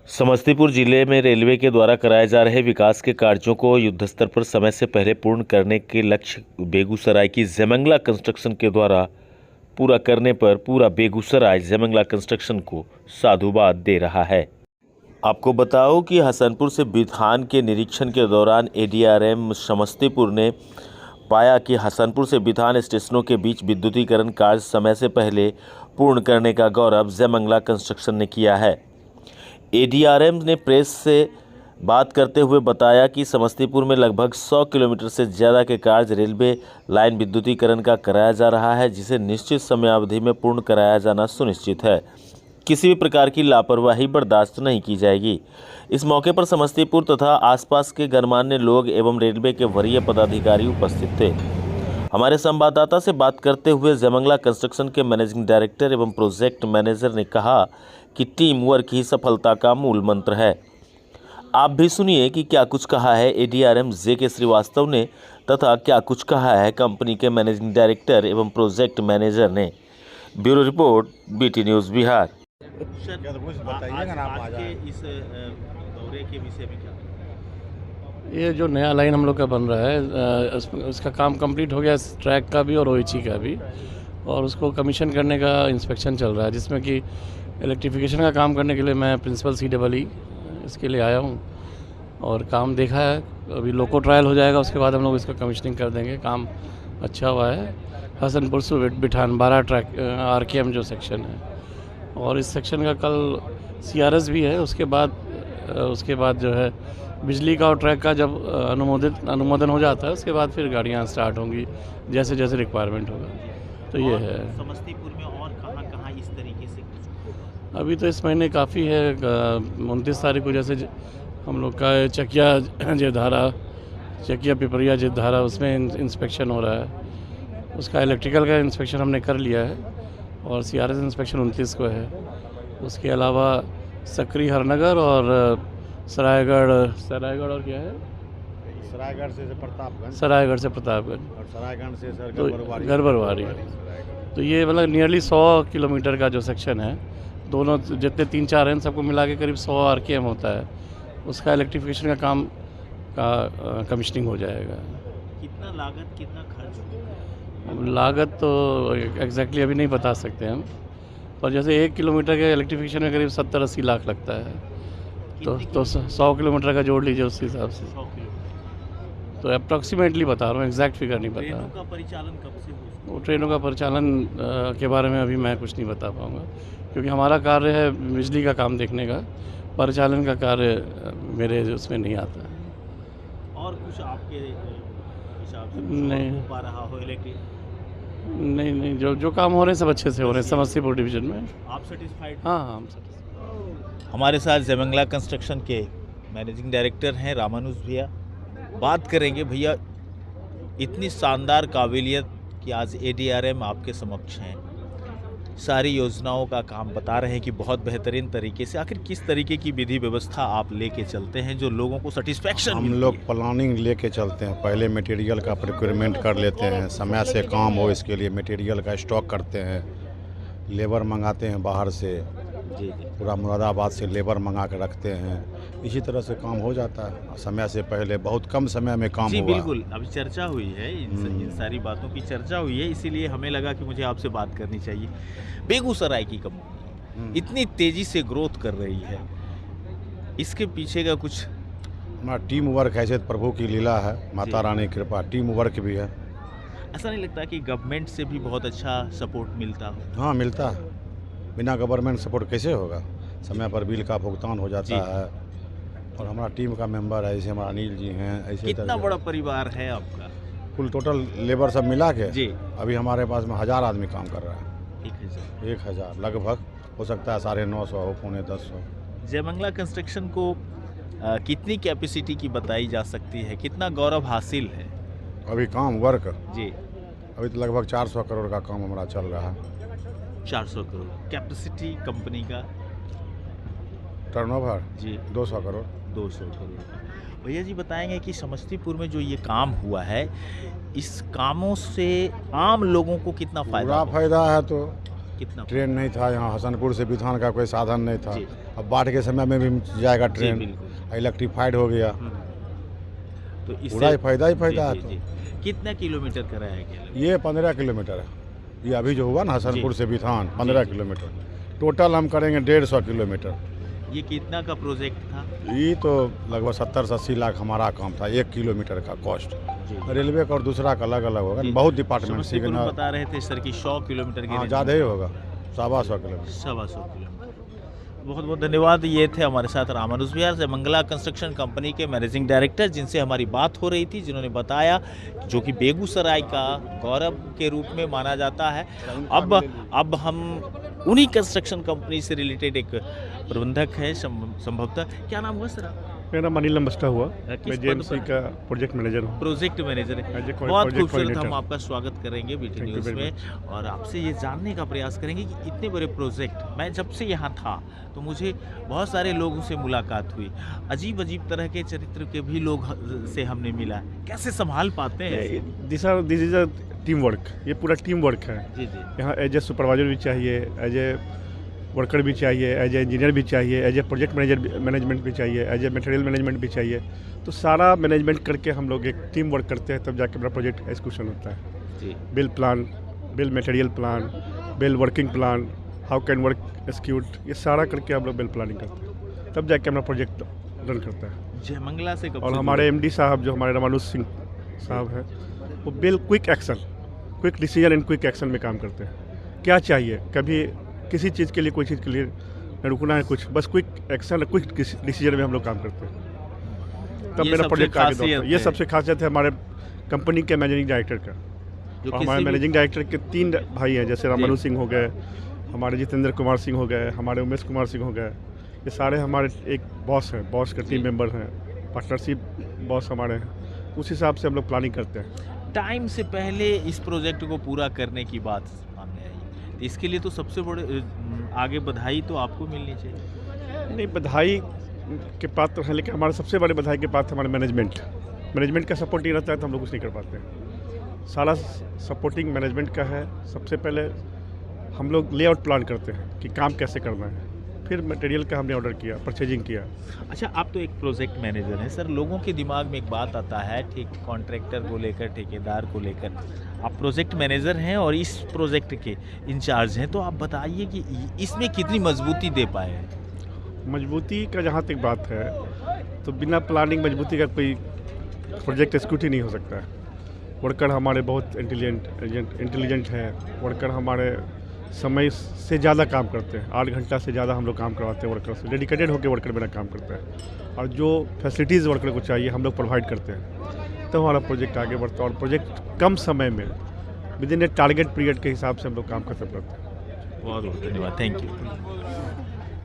समस्तीपुर जिले में रेलवे के द्वारा कराए जा रहे विकास के कार्यों को युद्धस्तर पर समय से पहले पूर्ण करने के लक्ष्य बेगूसराय की जयमंगला कंस्ट्रक्शन के द्वारा पूरा करने पर पूरा बेगूसराय जयमंगला कंस्ट्रक्शन को साधुवाद दे रहा है। आपको बताओ कि हसनपुर से बिथान के निरीक्षण के दौरान एडीआरएम समस्तीपुर ने पाया कि हसनपुर से बिथान स्टेशनों के बीच विद्युतीकरण कार्य समय से पहले पूर्ण करने का गौरव जयमंगला कंस्ट्रक्शन ने किया है। एडीआरएम ने प्रेस से बात करते हुए बताया कि समस्तीपुर में लगभग 100 किलोमीटर से ज़्यादा के कार्य रेलवे लाइन विद्युतीकरण का कराया जा रहा है, जिसे निश्चित समयावधि में पूर्ण कराया जाना सुनिश्चित है। किसी भी प्रकार की लापरवाही बर्दाश्त नहीं की जाएगी। इस मौके पर समस्तीपुर तथा आसपास के गणमान्य लोग एवं रेलवे के वरीय पदाधिकारी उपस्थित थे। हमारे संवाददाता से बात करते हुए जयमंगला कंस्ट्रक्शन के मैनेजिंग डायरेक्टर एवं प्रोजेक्ट मैनेजर ने कहा कि टीम वर्क ही सफलता का मूल मंत्र है। आप भी सुनिए कि क्या कुछ कहा है एडीआरएम जे.के. श्रीवास्तव ने तथा क्या कुछ कहा है कंपनी के मैनेजिंग डायरेक्टर एवं प्रोजेक्ट मैनेजर ने। Bureau report, BT news Bihar. इस दौरे के विषय में क्या? ये जो नया लाइन हम लोग का बन रहा है उसका काम कंप्लीट हो गया, इस ट्रैक का भी और ओएचई का भी, और उसको कमीशन करने का इंस्पेक्शन चल रहा है, जिसमें कि इलेक्ट्रिफिकेशन का काम करने के लिए मैं प्रिंसिपल CEE इसके लिए आया हूँ और काम देखा है। अभी लोको ट्रायल हो जाएगा, उसके बाद हम लोग इसका कमीशनिंग कर देंगे। काम अच्छा हुआ है। हसनपुर से बिठान 12 ट्रैक RKM जो सेक्शन है, और इस सेक्शन का कल CRS भी है। उसके बाद जो है बिजली का और ट्रैक का जब अनुमोदन हो जाता है, उसके बाद फिर गाड़ियाँ स्टार्ट होंगी जैसे जैसे रिक्वायरमेंट होगा। तो ये है। समस्तीपुर में और कहाँ इस तरीके से कुछ? अभी तो इस महीने काफ़ी है। 29 तारीख को जैसे हम लोग का चकिया जेधारा, चकिया पिपरिया जेधारा, उसमें इंस्पेक्शन हो रहा है। उसका इलेक्ट्रिकल का इंस्पेक्शन हमने कर लिया है और CRS इंस्पेक्शन 29 को है। उसके अलावा सकरी हरनगर और सरायगढ़ और क्या है, सरायगढ़ से प्रतापगंज, सरायगढ़ से प्रतापगंज और सरायगढ़ से सर तो गरबरवारी। तो ये मतलब नियरली 100 किलोमीटर का जो सेक्शन है, दोनों जितने 3-4 हैं सबको मिला के करीब 100 RKM होता है। उसका इलेक्ट्रिफिकेशन का काम का कमीशनिंग हो जाएगा। कितना लागत, कितना खर्च होगा? लागत तो एग्जैक्टली अभी नहीं बता सकते हम, पर जैसे 1 किलोमीटर के इलेक्ट्रिफिकेशन में करीब 70-80 लाख लगता है। तो 100 किलोमीटर का जोड़ लीजिए उस हिसाब से। 100 किलोमीटर तो अप्रॉक्सीमेटली बता रहा हूँ, एग्जैक्ट फिगर नहीं ट्रेनों पता। का परिचालन कब से हो? वो ट्रेनों का परिचालन के बारे में अभी मैं कुछ नहीं बता पाऊँगा, क्योंकि हमारा कार्य है बिजली का काम देखने का। परिचालन का कार्य मेरे उसमें नहीं आता है। और कुछ आपके हिसाब से नहीं हो पा रहा हो इलेक्ट्रिक? नहीं, जो काम हो रहे हैं सब अच्छे से हो रहे हैं समस्तीपुर डिवीजन में। आप सेटिस्फाइड? हाँ, हम सब। हमारे साथ जयमंगला कंस्ट्रक्शन के मैनेजिंग डायरेक्टर हैं रामानुज भैया। बात करेंगे भैया, इतनी शानदार काबिलियत कि आज एडीआरएम आपके समक्ष हैं, सारी योजनाओं का काम बता रहे हैं कि बहुत बेहतरीन तरीके से। आखिर किस तरीके की विधि व्यवस्था आप लेके चलते हैं जो लोगों को सेटिस्फैक्शन? हम लोग प्लानिंग लेके चलते हैं। पहले मटेरियल का प्रोक्योरमेंट कर लेते हैं, समय से काम हो इसके लिए मटेरियल का स्टॉक करते हैं, लेबर मंगाते हैं बाहर से, पूरा मुरादाबाद से लेबर मंगा के रखते हैं। इसी तरह से काम हो जाता है समय से पहले, बहुत कम समय में काम जी हुआ। बिल्कुल, अभी चर्चा हुई है, इन सारी बातों की चर्चा हुई है, इसीलिए हमें लगा कि मुझे आपसे बात करनी चाहिए। बेगूसराय की कंपनी इतनी तेज़ी से ग्रोथ कर रही है, इसके पीछे का कुछ? हमारा टीम वर्क है, जैसे प्रभु की लीला है, माता रानी की कृपा, टीम वर्क भी है। ऐसा नहीं लगता कि गवर्नमेंट से भी बहुत अच्छा सपोर्ट मिलता हो? हाँ, मिलता है। बिना गवर्नमेंट सपोर्ट कैसे होगा? समय पर बिल का भुगतान हो जाता है। और हमारा टीम का मेंबर है, जैसे हमारा अनिल जी हैं, ऐसे कितना बड़ा परिवार है आपका? कुल टोटल लेबर सब मिला के जी अभी हमारे पास में 1000 आदमी काम कर रहा है। 1000? 1000 लगभग, हो सकता है 950 हो, 950। जयमंगला कंस्ट्रक्शन को कितनी कैपेसिटी की बताई जा सकती है, कितना गौरव हासिल है? अभी काम वर्क जी अभी तो लगभग 400 करोड़ का काम हमारा चल रहा है। 400 करोड़ कैपेसिटी कंपनी का? टर्नओवर जी 200 करोड़। 200 करोड़। भैया जी बताएंगे कि समस्तीपुर में जो ये काम हुआ है, इस कामों से आम लोगों को कितना पूरा फायदा? फायदा है। तो कितना? ट्रेन नहीं था यहाँ, हसनपुर से बिथान का कोई साधन नहीं था। अब बाढ़ के समय में भी जाएगा जी, ट्रेन, बिल्कुल। इलेक्ट्रीफाइड हो गया, तो पूरा ही फायदा ही जी, फायदा जी, है। जी। कितना किलोमीटर कराया गया? ये 15 किलोमीटर है, ये अभी जो हुआ ना हसनपुर जी। से बिथान 15 जी। किलोमीटर, टोटल हम करेंगे 150 किलोमीटर। ये कितना का प्रोजेक्ट था? ये तो लगभग 70 से 80 लाख हमारा काम था, 1 किलोमीटर का कॉस्ट। जी। रेलवे का और दूसरा का अलग अलग होगा, जी। बहुत डिपार्टमेंट समस्तीपुर में सिग्नल, बता रहे थे सर कि 100 किलोमीटर के हाँ रेंज ज़्यादा में। ही होगा, 125 किलोमीटर। 125 किलोमीटर। बहुत बहुत धन्यवाद। ये थे हमारे साथ रामानुज भैया जयमंगला कंस्ट्रक्शन कंपनी के मैनेजिंग डायरेक्टर, जिनसे हमारी बात हो रही थी, जिन्होंने बताया जो कि बेगूसराय का गौरव के रूप में माना जाता है। अब हम उन्हीं कंस्ट्रक्शन कंपनी से रिलेटेड एक प्रबंधक है संभवतः, क्या नाम हुआ सर? मेरा नाम अनिल लम्बस्टा हुआ, किस मैं पद जेएमसी पर? का प्रोजेक्ट मैनेजर हूँ। प्रोजेक्ट मैनेजर है। As a बहुत project खूबसूरत, हम coordinator। आपका स्वागत करेंगे BT Thank you news very में और आपसे ये जानने का प्रयास करेंगे कि इतने बड़े प्रोजेक्ट, मैं जब से यहाँ था तो मुझे बहुत सारे लोगों से मुलाकात हुई, अजीब अजीब तरह के चरित्र के भी लोग से हमने मिला, कैसे संभाल पाते हैं? This is a team work, ये पूरा टीम वर्क है। जी जी यहाँ एज ए सुपरवाइजर भी चाहिए, एज ए वर्कर भी चाहिए, एज ए इंजीनियर भी चाहिए, एज ए प्रोजेक्ट मैनेजमेंट भी चाहिए, एज ए मटेरियल मैनेजमेंट भी चाहिए। तो सारा मैनेजमेंट करके हम लोग एक टीम वर्क करते हैं, तब जाके अपना प्रोजेक्ट एग्जीक्यूशन होता है। जी। Bill plan, bill material plan, bill working plan, how can work execute, ये सारा करके हम लोग बिल प्लानिंग करते हैं, तब जाके अपना प्रोजेक्ट रन करता है। जयमंगला से कब और से हमारे जुड़े? एमडी साहब जो हमारे रामानुज सिंह साहब हैं, वो bill quick action, quick decision and quick action में काम करते हैं। क्या चाहिए, कभी किसी चीज़ के लिए कोई चीज़ के लिए न रुकना है कुछ, बस क्विक एक्शन क्विक डिसीजन में हम लोग काम करते हैं, तब ये मेरा सबसे प्रोजेक्ट आगे खासियत बढ़ता है। ये है। सबसे खासियत है हमारे कंपनी के मैनेजिंग डायरेक्टर का। जो और किसी हमारे भी- मैनेजिंग डायरेक्टर के 3 भाई हैं, जैसे रामानुज सिंह हो गए, हमारे जितेंद्र कुमार सिंह हो गए, हमारे उमेश कुमार सिंह हो गए, ये सारे हमारे एक बॉस हैं, बॉस के 3 मेंबर हैं, पार्टनरशिप बॉस हमारे हैं, उस हिसाब से हम लोग प्लानिंग करते हैं। टाइम से पहले इस प्रोजेक्ट को पूरा करने की बात सामने आई, तो इसके लिए तो सबसे बड़े आगे बधाई तो आपको मिलनी चाहिए। नहीं, बधाई के पात्र हैं, लेकिन हमारे सबसे बड़े बधाई के पात्र हमारे मैनेजमेंट का सपोर्ट नहीं रहता है तो हम लोग कुछ नहीं कर पाते हैं। सारा सपोर्टिंग मैनेजमेंट का है। सबसे पहले हम लोग लेआउट प्लान करते हैं कि काम कैसे करना है, फिर मटेरियल का हमने ऑर्डर किया, परचेजिंग किया। अच्छा, आप तो एक प्रोजेक्ट मैनेजर हैं सर, लोगों के दिमाग में एक बात आता है, ठीक कॉन्ट्रैक्टर को लेकर, ठेकेदार को लेकर, आप प्रोजेक्ट मैनेजर हैं और इस प्रोजेक्ट के इंचार्ज हैं, तो आप बताइए कि इसमें कितनी मजबूती दे पाए हैं? मजबूती का जहाँ तक बात है, तो बिना प्लानिंग मजबूती का कोई प्रोजेक्ट एक्सिक्यूट ही नहीं हो सकता है। वर्कर हमारे बहुत इंटेलिजेंट हैं, वर्कर हमारे समय से ज़्यादा काम करते हैं, 8 घंटा से ज़्यादा हम लोग काम करवाते हैं वर्कर से, डेडिकेटेड होकर वर्कर मेरा काम करता है, और जो फैसिलिटीज़ वर्कर को चाहिए हम लोग प्रोवाइड करते हैं, तो हमारा प्रोजेक्ट आगे बढ़ता है। और प्रोजेक्ट कम समय में with in A target period के हिसाब से हम लोग काम खत्म करते हैं। बहुत बहुत धन्यवाद, थैंक यू।